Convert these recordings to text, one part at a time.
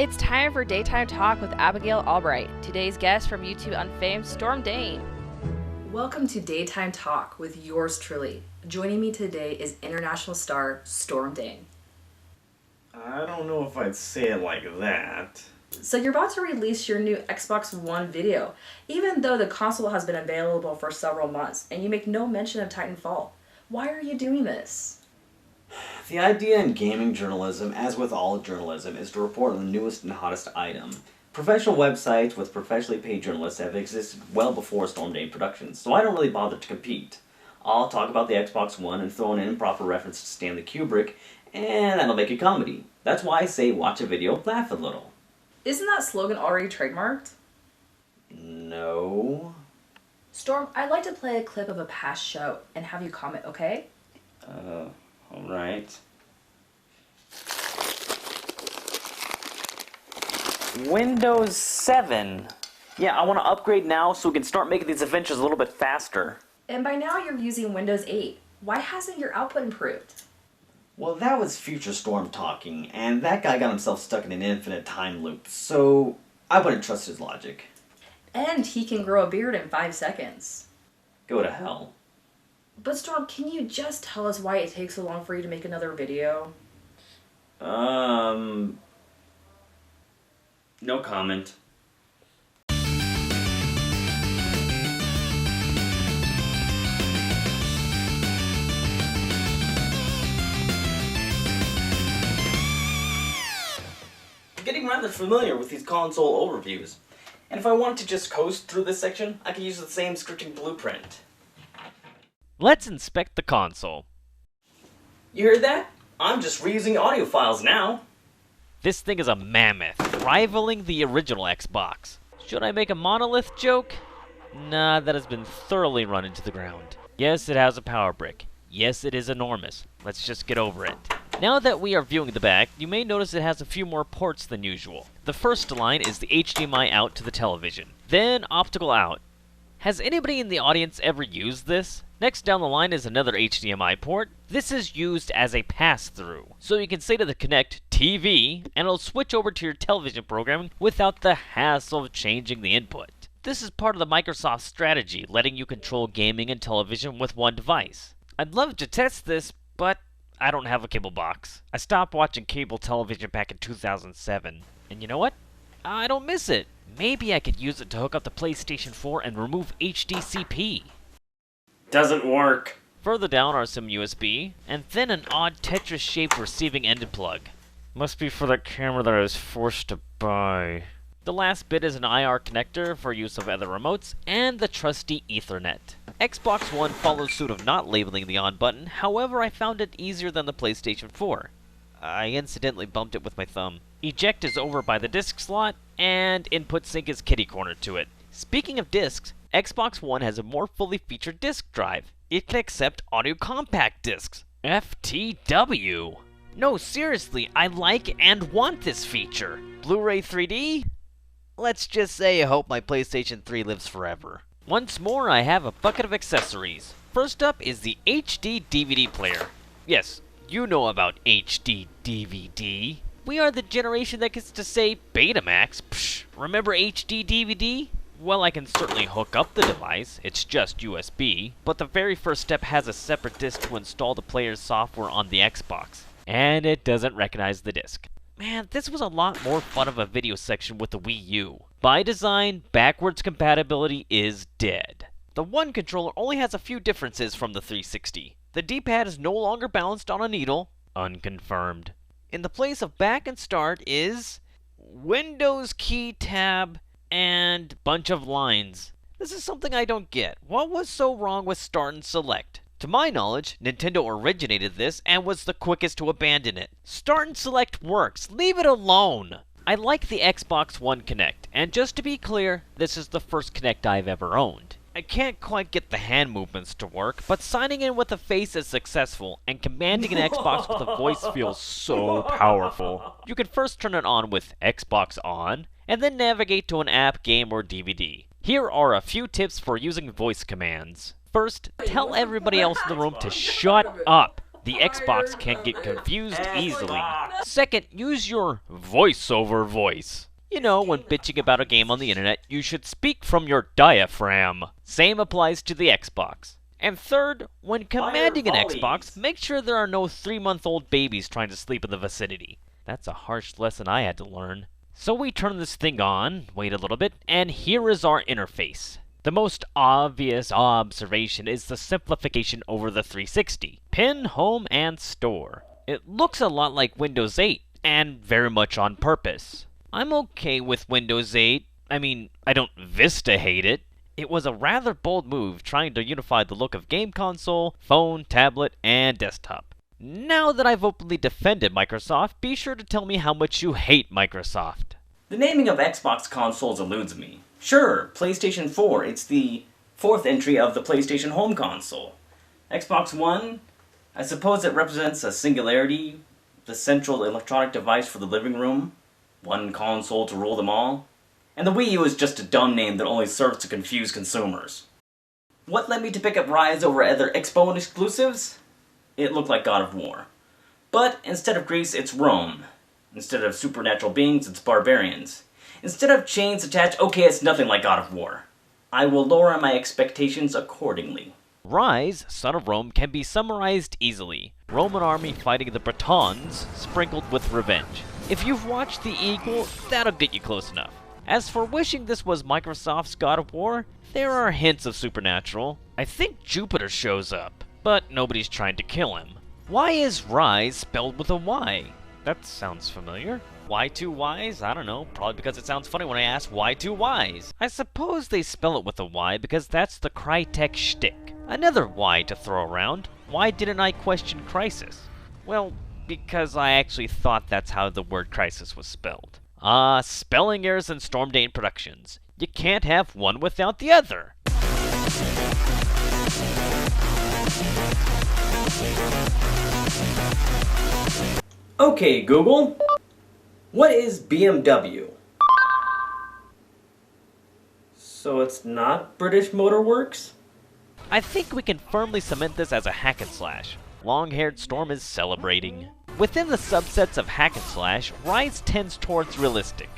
It's time for Daytime Talk with Abigail Albright. Today's guest from YouTube Unfamed, Storm Dain. Welcome to Daytime Talk with yours truly. Joining me today is international star Storm Dain. I don't know if I'd say it like that. So you're about to release your new Xbox One video, even though the console has been available for several months, and you make no mention of Titanfall. Why are you doing this? The idea in gaming journalism, as with all journalism, is to report on the newest and hottest item. Professional websites with professionally paid journalists have existed well before Storm Dain Productions, so I don't really bother to compete. I'll talk about the Xbox One and throw in an improper reference to Stanley Kubrick, and that'll make it comedy. That's why I say watch a video, laugh a little. Isn't that slogan already trademarked? No. Storm, I'd like to play a clip of a past show and have you comment, okay? Alright. Windows 7. Yeah, I want to upgrade now so we can start making these adventures a little bit faster. And by now you're using Windows 8. Why hasn't your output improved? Well, that was Future Storm talking, and that guy got himself stuck in an infinite time loop, so I wouldn't trust his logic. And he can grow a beard in 5 seconds. Go to hell. But Storm, can you just tell us why it takes so long for you to make another video? No comment. I'm getting rather familiar with these console overviews, and if I wanted to just coast through this section, I could use the same scripting blueprint. Let's inspect the console. You heard that? I'm just reusing audio files now. This thing is a mammoth, rivaling the original Xbox. Should I make a monolith joke? Nah, that has been thoroughly run into the ground. Yes, it has a power brick. Yes, it is enormous. Let's just get over it. Now that we are viewing the back, you may notice it has a few more ports than usual. The first line is the HDMI out to the television, then optical out. Has anybody in the audience ever used this? Next down the line is another HDMI port. This is used as a pass-through. So you can say to the Kinect, TV, and it'll switch over to your television programming without the hassle of changing the input. This is part of the Microsoft strategy, letting you control gaming and television with one device. I'd love to test this, but I don't have a cable box. I stopped watching cable television back in 2007. And you know what? I don't miss it. Maybe I could use it to hook up the PlayStation 4 and remove HDCP. Doesn't work. Further down are some USB, and then an odd Tetris-shaped receiving end plug. Must be for that camera that I was forced to buy. The last bit is an IR connector for use of other remotes, and the trusty Ethernet. Xbox One follows suit of not labeling the on button, however I found it easier than the PlayStation 4. I incidentally bumped it with my thumb. Eject is over by the disk slot, and input sync is kitty-cornered to it. Speaking of disks, Xbox One has a more fully featured disk drive. It can accept audio compact discs. FTW. No, seriously, I like and want this feature. Blu-ray 3D? Let's just say I hope my PlayStation 3 lives forever. Once more, I have a bucket of accessories. First up is the HD DVD player. Yes, you know about HD DVD. We are the generation that gets to say Betamax. Psh, remember HD DVD? Well, I can certainly hook up the device, it's just USB, but the very first step has a separate disc to install the player's software on the Xbox. And it doesn't recognize the disc. Man, this was a lot more fun of a video section with the Wii U. By design, backwards compatibility is dead. The One controller only has a few differences from the 360. The D-pad is no longer balanced on a needle, unconfirmed. In the place of back and start is Windows key tab and bunch of lines. This is something I don't get. What was so wrong with start and select? To my knowledge, Nintendo originated this and was the quickest to abandon it. Start and select works. Leave it alone. I like the Xbox One Kinect, and just to be clear, this is the first Kinect I've ever owned. I can't quite get the hand movements to work, but signing in with a face is successful, and commanding an Xbox with a voice feels so powerful. You can first turn it on with Xbox On, and then navigate to an app, game, or DVD. Here are a few tips for using voice commands. First, tell everybody else in the room to shut up. The Xbox can get confused easily. Second, use your voiceover voice. You know, when bitching about a game on the internet, you should speak from your diaphragm. Same applies to the Xbox. And third, when commanding an Xbox, make sure there are no 3-month-old babies trying to sleep in the vicinity. That's a harsh lesson I had to learn. So we turn this thing on, wait a little bit, and here is our interface. The most obvious observation is the simplification over the 360. Pin, home, and store. It looks a lot like Windows 8, and very much on purpose. I'm okay with Windows 8. I mean, I don't Vista hate it. It was a rather bold move trying to unify the look of game console, phone, tablet, and desktop. Now that I've openly defended Microsoft, be sure to tell me how much you hate Microsoft. The naming of Xbox consoles eludes me. Sure, PlayStation 4, it's the fourth entry of the PlayStation Home console. Xbox One, I suppose it represents a singularity, the central electronic device for the living room, one console to rule them all. And the Wii U is just a dumb name that only serves to confuse consumers. What led me to pick up Ryse over other Xbone exclusives? It looked like God of War. But instead of Greece, it's Rome. Instead of supernatural beings, it's barbarians. Instead of chains attached, okay, it's nothing like God of War. I will lower my expectations accordingly. Ryse, Son of Rome, can be summarized easily. Roman army fighting the Britons, sprinkled with revenge. If you've watched The Eagle, that'll get you close enough. As for wishing this was Microsoft's God of War, there are hints of supernatural. I think Jupiter shows up, but nobody's trying to kill him. Why is Ryse spelled with a Y? That sounds familiar. Why 2 Ys? I don't know, probably because it sounds funny when I ask why 2 Ys. I suppose they spell it with a Y because that's the Crytek shtick. Another Y to throw around. Why didn't I question Crisis? Well, because I actually thought that's how the word crisis was spelled. Spelling errors in Storm Dain Productions. You can't have one without the other. Okay, Google. What is BMW? So it's not British Motor Works? I think we can firmly cement this as a hack and slash. Long-haired Storm is celebrating. Within the subsets of hack and slash, Ryse tends towards realistic.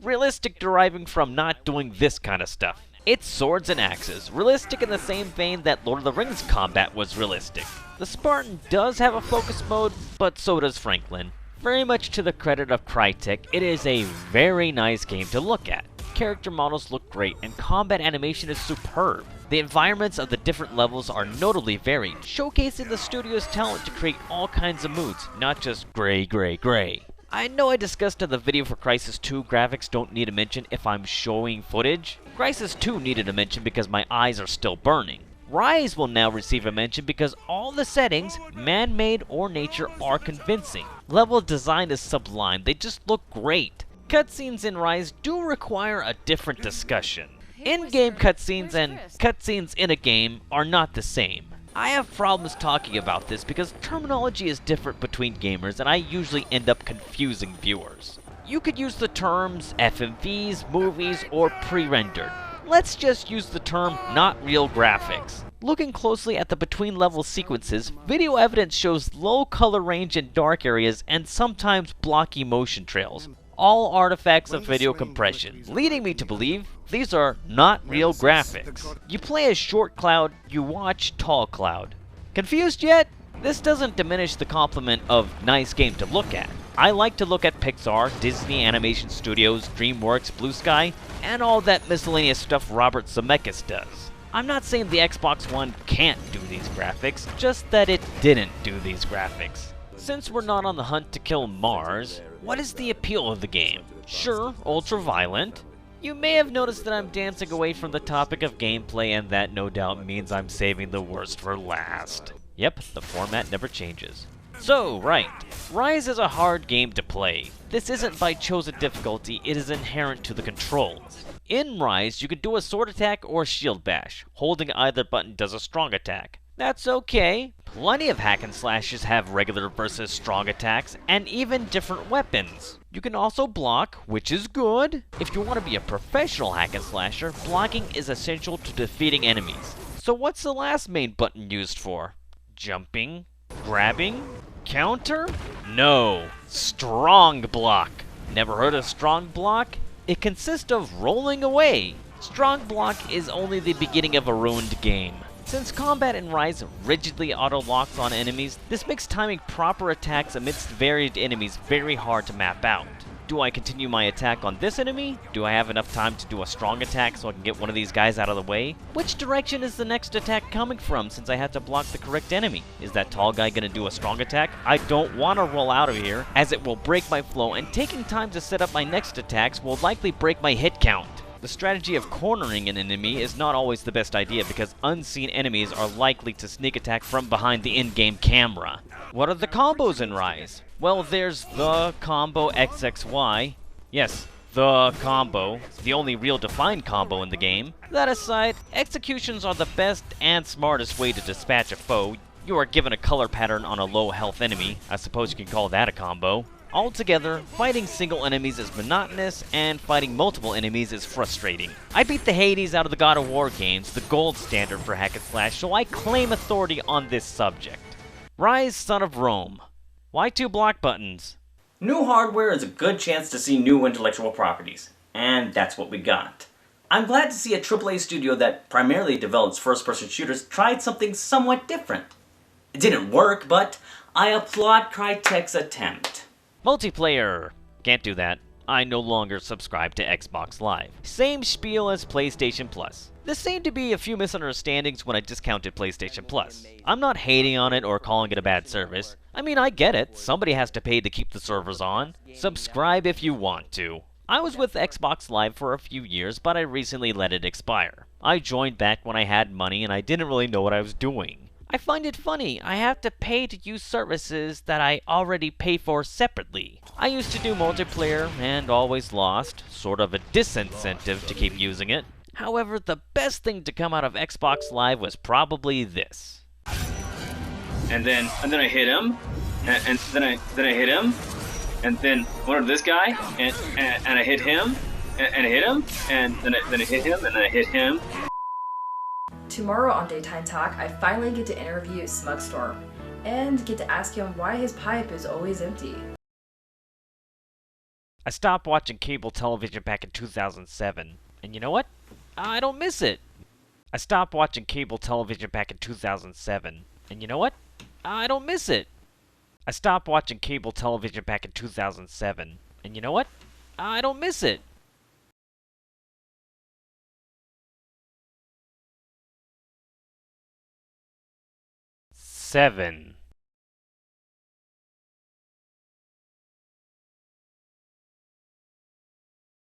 Realistic deriving from not doing this kind of stuff. It's swords and axes, realistic in the same vein that Lord of the Rings combat was realistic. The Spartan does have a focus mode, but so does Franklin. Very much to the credit of Crytek, it is a very nice game to look at. Character models look great, and combat animation is superb. The environments of the different levels are notably varied, showcasing the studio's talent to create all kinds of moods, not just gray, gray, gray. I know I discussed in the video for Crysis 2 graphics don't need a mention if I'm showing footage. Crysis 2 needed a mention because my eyes are still burning. Ryse will now receive a mention because all the settings, man-made or nature, are convincing. Level design is sublime, they just look great. Cutscenes in Ryse do require a different discussion. In-game cutscenes and cutscenes in a game are not the same. I have problems talking about this because terminology is different between gamers and I usually end up confusing viewers. You could use the terms FMVs, movies, or pre-rendered. Let's just use the term not real graphics. Looking closely at the between-level sequences, video evidence shows low color range in dark areas and sometimes blocky motion trails. All artifacts of video compression, leading me to believe these are not real graphics. You play as Short Cloud, you watch Tall Cloud. Confused yet? This doesn't diminish the compliment of nice game to look at. I like to look at Pixar, Disney Animation Studios, DreamWorks, Blue Sky, and all that miscellaneous stuff Robert Zemeckis does. I'm not saying the Xbox One can't do these graphics, just that it didn't do these graphics. Since we're not on the hunt to kill Mars, what is the appeal of the game? Sure, ultra-violent. You may have noticed that I'm dancing away from the topic of gameplay, and that no doubt means I'm saving the worst for last. Yep, the format never changes. So, right, Ryse is a hard game to play. This isn't by chosen difficulty, it is inherent to the controls. In Ryse, you can do a sword attack or shield bash. Holding either button does a strong attack. That's okay. Plenty of hack and slashes have regular versus strong attacks, and even different weapons. You can also block, which is good. If you want to be a professional hack and slasher, blocking is essential to defeating enemies. So what's the last main button used for? Jumping? Grabbing? Counter? No. Strong block. Never heard of strong block? It consists of rolling away. Strong block is only the beginning of a ruined game. Since combat in Ryse rigidly auto-locks on enemies, this makes timing proper attacks amidst varied enemies very hard to map out. Do I continue my attack on this enemy? Do I have enough time to do a strong attack so I can get one of these guys out of the way? Which direction is the next attack coming from since I have to block the correct enemy? Is that tall guy gonna do a strong attack? I don't want to roll out of here as it will break my flow, and taking time to set up my next attacks will likely break my hit count. The strategy of cornering an enemy is not always the best idea because unseen enemies are likely to sneak attack from behind the in-game camera. What are the combos in Ryse? Well, there's the combo XXY. Yes, the combo. The only real defined combo in the game. That aside, executions are the best and smartest way to dispatch a foe. You are given a color pattern on a low health enemy. I suppose you can call that a combo. Altogether, fighting single enemies is monotonous, and fighting multiple enemies is frustrating. I beat the Hades out of the God of War games, the gold standard for hack and slash, so I claim authority on this subject. Ryse, Son of Rome. Why 2 block buttons? New hardware is a good chance to see new intellectual properties, and that's what we got. I'm glad to see a AAA studio that primarily develops first-person shooters tried something somewhat different. It didn't work, but I applaud Crytek's attempt. Multiplayer! Can't do that. I no longer subscribe to Xbox Live. Same spiel as PlayStation Plus. There seemed to be a few misunderstandings when I discounted PlayStation Plus. I'm not hating on it or calling it a bad service. I mean, I get it. Somebody has to pay to keep the servers on. Subscribe if you want to. I was with Xbox Live for a few years, but I recently let it expire. I joined back when I had money and I didn't really know what I was doing. I find it funny, I have to pay to use services that I already pay for separately. I used to do multiplayer and always lost, sort of a disincentive to keep using it. However, the best thing to come out of Xbox Live was probably this. And then I hit him, and then I hit him, and then one of this guy, and I hit him, and I hit him, and then I hit him, and then I hit him. Tomorrow on Daytime Talk, I finally get to interview Smugstorm and get to ask him why his pipe is always empty. I stopped watching cable television back in 2007, and you know what? I don't miss it. I stopped watching cable television back in 2007, and you know what? I don't miss it. I stopped watching cable television back in 2007, and you know what? I don't miss it. 7